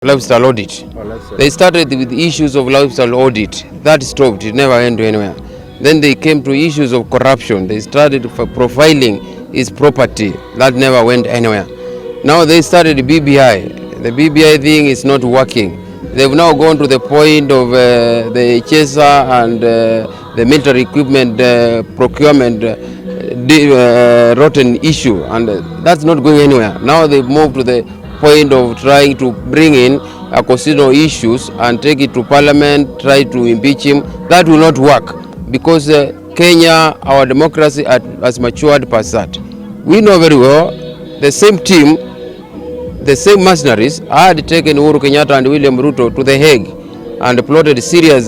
Lifestyle audit. They started with issues of lifestyle audit. That stopped. It never went anywhere. Then they came to issues of corruption. They started for profiling his property. That never went anywhere. Now they started BBI. The BBI thing is not working. They've now gone to the point of the CHESA and the military equipment procurement rotten issue, and that's not going anywhere. Now they've moved to the point of trying to bring in constitutional issues and take it to parliament, try to impeach him. That will not work because Kenya, our democracy has matured past that. We know very well the same team, the same mercenaries had taken Uhuru Kenyatta and William Ruto to the Hague and plotted serious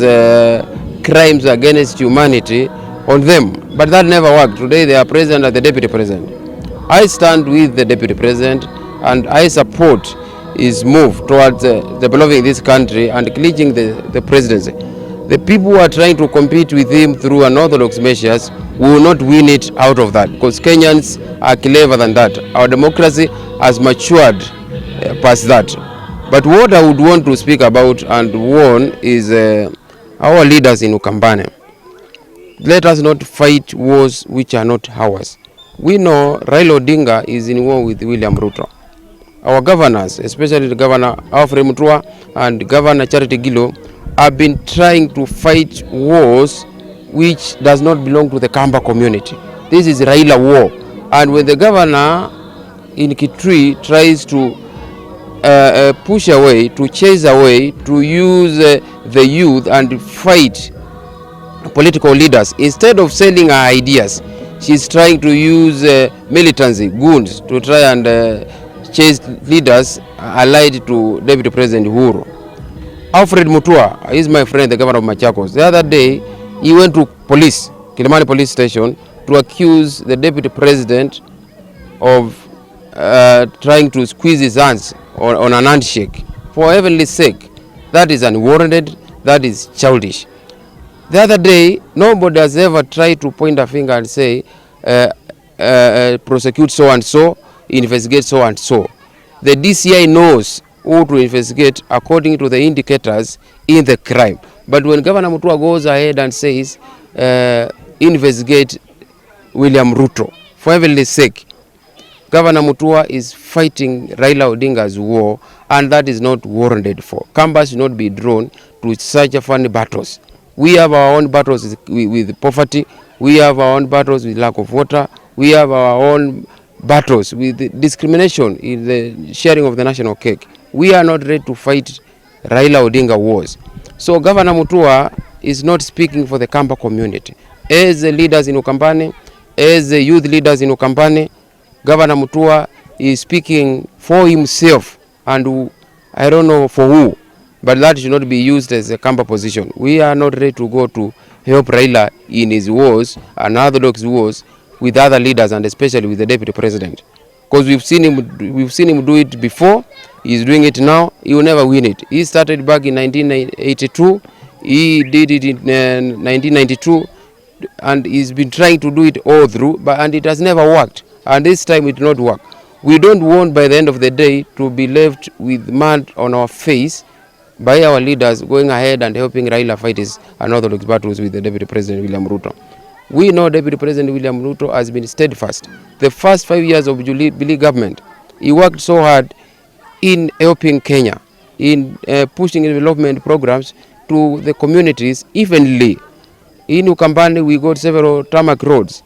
crimes against humanity on them. But that never worked. Today they are president and the deputy president. I stand with the deputy president and I support his move towards developing this country and clinching the presidency. The people who are trying to compete with him through unorthodox measures will not win it out of that, because Kenyans are clever than that. Our democracy has matured past that. But what I would want to speak about and warn is our leaders in Ukambani. Let us not fight wars which are not ours. We know Raila Odinga is in war with William Ruto. Our governors, especially the Governor Alfred Mutua and Governor Charity Gilo, have been trying to fight wars which does not belong to the Kamba community. This is Raila war. And when the governor in Kitui tries to push away, to chase away, to use the youth and fight political leaders, instead of selling her ideas, she's trying to use militancy, goons, to try and chase leaders allied to Deputy President Uhuru. Alfred Mutua is my friend, the governor of Machakos. The other day, he went to police, Kilimani police station, to accuse the Deputy President of trying to squeeze his hands on an handshake. For heavenly sake, that is unwarranted, that is childish. The other day, nobody has ever tried to point a finger and say, prosecute so and so, investigate so and so. The DCI knows who to investigate according to the indicators in the crime. But when Governor Mutua goes ahead and says, investigate William Ruto, for heavenly sake, Governor Mutua is fighting Raila Odinga's war, and that is not warranted for. Kamba should not be drawn to such a funny battles. We have our own battles with poverty. We have our own battles with lack of water. We have our own battles with discrimination in the sharing of the national cake. We are not ready to fight Raila Odinga wars. So Governor Mutua is not speaking for the Kamba community. As the leaders in Ukambani, as the youth leaders in Ukambani, Governor Mutua is speaking for himself, and I don't know for who, but that should not be used as a Kamba position. We are not ready to go to help Raila in his wars, unorthodox wars, with other leaders and especially with the deputy president, because we've seen him do it before. He's doing it now. He will never win it. He started back in 1982. He did it in 1992, and he's been trying to do it all through, and it has never worked. And this time it will not work. We don't want by the end of the day to be left with mud on our face by our leaders going ahead and helping Raila fight his unorthodox battles with the Deputy President William Ruto. We know Deputy President William Ruto has been steadfast. The first 5 years of Jubilee government, he worked so hard in helping Kenya, in pushing development programs to the communities evenly. In Ukambani, we got several tarmac roads.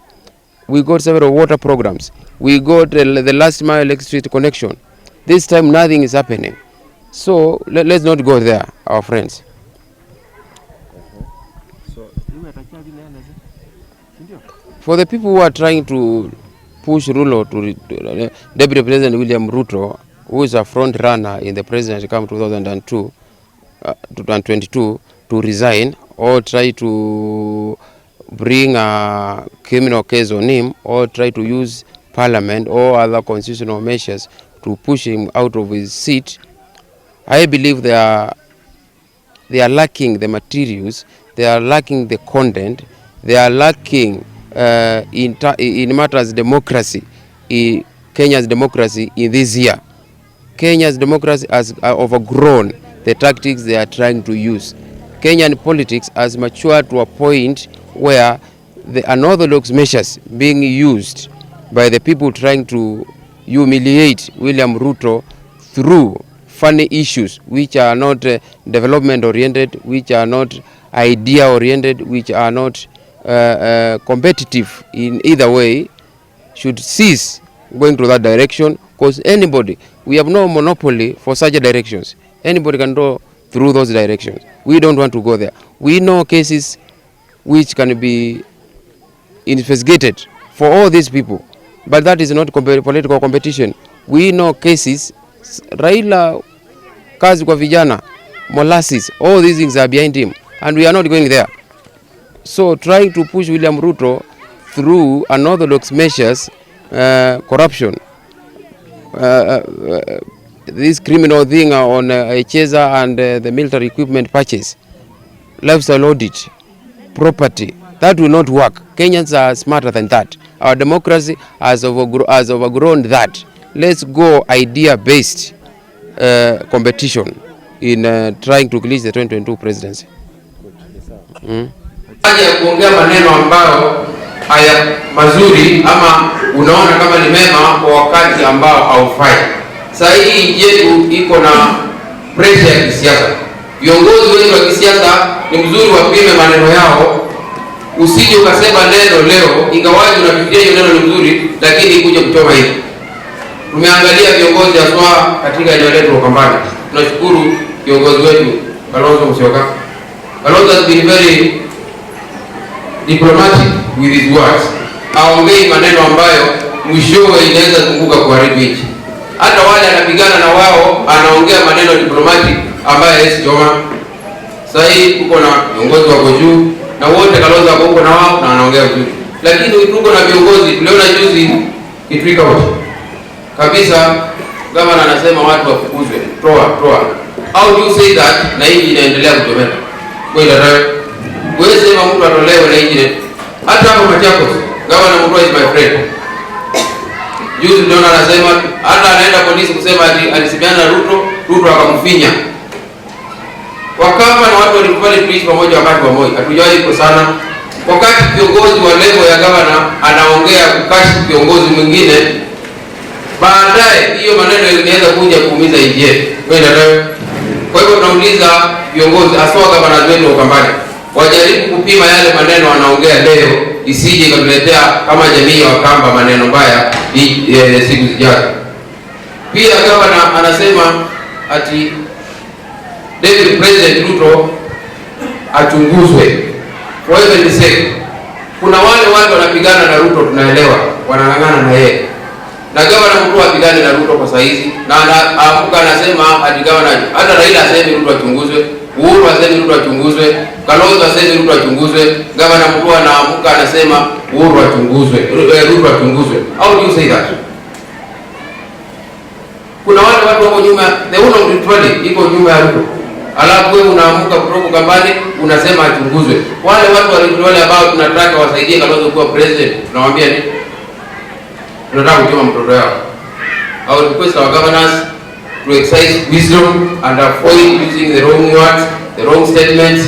We got several water programs. We got the last mile electricity connection. This time nothing is happening. So let's not go there, our friends. For the people who are trying to push Ruto to Deputy President William Ruto, who is a front runner in the presidency come 2022, to resign or try to bring a criminal case on him or try to use parliament or other constitutional measures to push him out of his seat, I believe they are lacking the materials, they are lacking the content, they are lacking in matters democracy, in Kenya's democracy in this year. Kenya's democracy has overgrown the tactics they are trying to use. Kenyan politics has matured to a point where the unorthodox measures being used by the people trying to humiliate William Ruto through funny issues which are not development oriented, which are not idea oriented, which are not competitive in either way, should cease going to that direction, because anybody, we have no monopoly for such directions. Anybody can go through those directions. We don't want to go there. We know cases which can be investigated for all these people, but that is not political competition. We know cases, Raila, kazi kwa vijana, molasses, all these things are behind him, and we are not going there. So trying to push William Ruto through unorthodox measures, corruption, this criminal thing on Cheza and the military equipment purchase, lifestyle audit, property, that will not work. Kenyans are smarter than that. Our democracy has overgrown that. Let's go idea-based competition in trying to clinch the 2022 presidency. Kuongea maneno ambayo haya mazuri ama unaona kama ni mema kwa wakati ambao haufai. Sasa hii yetu iko na pressure ya kisiasa. Viongozi wengi wa kisiasa ni mzuri wapime maneno yao. Usije ukasema neno leo ingawaje unafikiria hiyo neno ni mzuri lakini kuja kuchoma hivi. Tumeangalia viongozi haswa katika eneo letu la Mbai. Tunashukuru viongozi wetu Kalonzo Musyoka. Kalonzo has been very diplomatic with his words. Haongei maneno ambayo mwishowe inaweza kumbuka kuharibu nchi. Hata wale anapigana na wao anaongea maneno diplomatic ambayo hesi choma. Sasa hii tuko na viongozi wako juu na wote Kalonzo wako huko na wao na anaongea vizuri. Lakini tuko na viongozi tuliona juzi Kitui kabisa gavana anasema watu wafukuzwe. Toa. How do you say that na hii inaendelea kutomeka? Kwa hiyo wewe sema mtu atolewe na hii hata hapo Machakos gavana Nimrod is my friend. Juzi ndio anasema hata anaenda polisi kusema alisimiana na Ruto akamfinya. Wakapa na watu walikubali kuishi pamoja wakati pamoja. Hatujawahi kusana. Wakati kiongozi wa level ya gavana anaongea kukashi kiongozi mwingine, baadaye hiyo maneno inaweza kuja kuumiza nchi yetu. Kwa hivyo tunauliza viongozi aswa gavana wetu wa Mbai wajaribu kupima yale maneno wanaongea leo, isije ikatuletea kama jamii ya Wakamba maneno mbaya siku zijazo. Pia gavana anasema ati David President Ruto achunguzwe. Kwa hivyo ni sasa kuna wale watu wanapigana na Ruto, tunaelewa wanang'ang'ana na yeye. Na gavana mtu apigane na Ruto kwa saizi na anaamka anasema ati gavana hata Raila aseme Ruto achunguzwe, Uhuru aseme Ruto achunguzwe, Kalonzo aseme Ruto achunguzwe, gavana mtu anaamka anasema Uhuru achunguzwe, Ruto achunguzwe. How do you say that? Kuna wale watu wako nyuma, the Unorthodox iko nyuma ya Ruto. Alafu wewe unaamka kutoka Kambani unasema achunguzwe. Wale watu wale ambao tunataka wasaidie Kalonzo kuwa president, tunamwambia nini? Tunataka kuchoma mtoto wao. I would request our governors to exercise wisdom and avoid using the wrong words, the wrong statements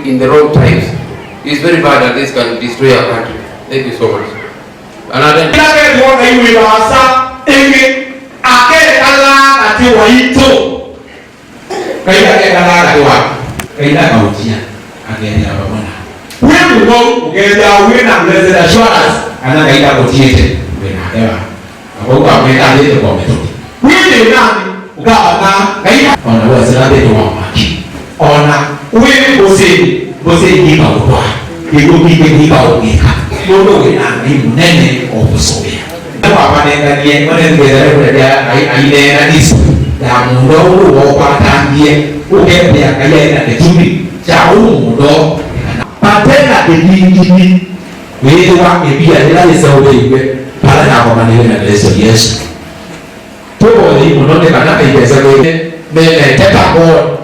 in the wrong times. It's very bad that this can destroy our country. Thank you so much. Another. Patena kejini wewe wa mebia ila isawewe pala na kwa maneno ya Yesu. Toboli unaone kana kaipesa wewe mbele teta kwa.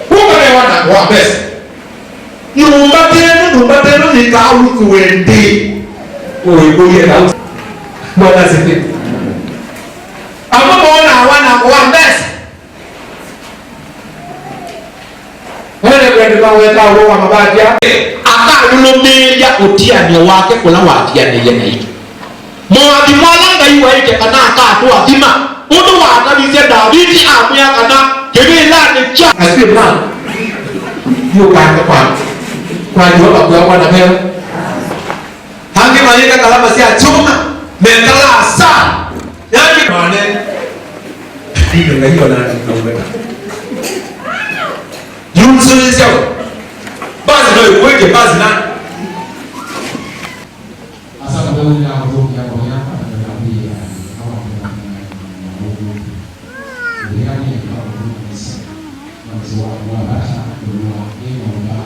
Kumbe wana kwa pesa. Nyumba tena ni kauli kuende. Wewe kuye na Bwana sifi. amabona hawana kwa mbesa wale kwenda weka wa mabati akalumeja utiania wake kula watiania yena hiyo mwathi mwalanga iwa ite kana akatwa thima undu watabise Davidi amya kana kibila ni cha asiye mwana hiyo kanga kwa Jehova kwa na mbele hangi malika kalama si achuma mekala sana yaki mane ndio hiyo na ndio yunsu sio basi ndio uweke basi na asa kwa nini na hapo ya kwa hapa na nabii hawa kwa yani kwa nisi na ziwa wa hata kwa hiyo na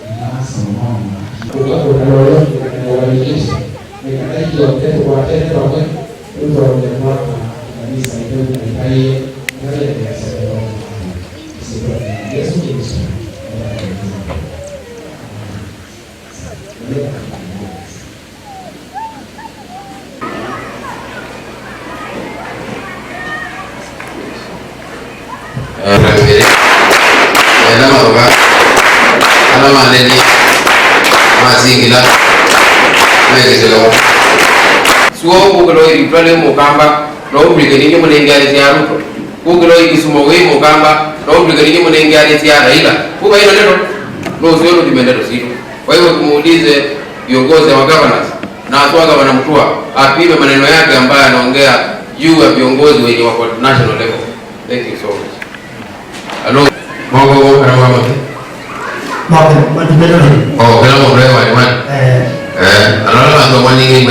ina sababu kwa lolo na walijesha ni kati ya watu wa tena wa mtu wa mwaka kanisa ndio ndio ndio ya sababu Yesu Kristo. Alama nini mazingira megezelo suo kugelo ipale mukamba no brigade munengari ya Ruto kugelo ikisumo we mukamba no brigade munengari ya Raila kuba hilo neno no sio dimendero sio. Kwa hiyo tumuulize viongozi wa governors na aswa gavana Mutua apime maneno yake ambayo anaongea juu ya viongozi wenye wako national level. Thank you so much. Hello Mogo kana mama Mau, mau di mana ni? Oh, kalau mau berapa ni man? Kalau lah tu mana ni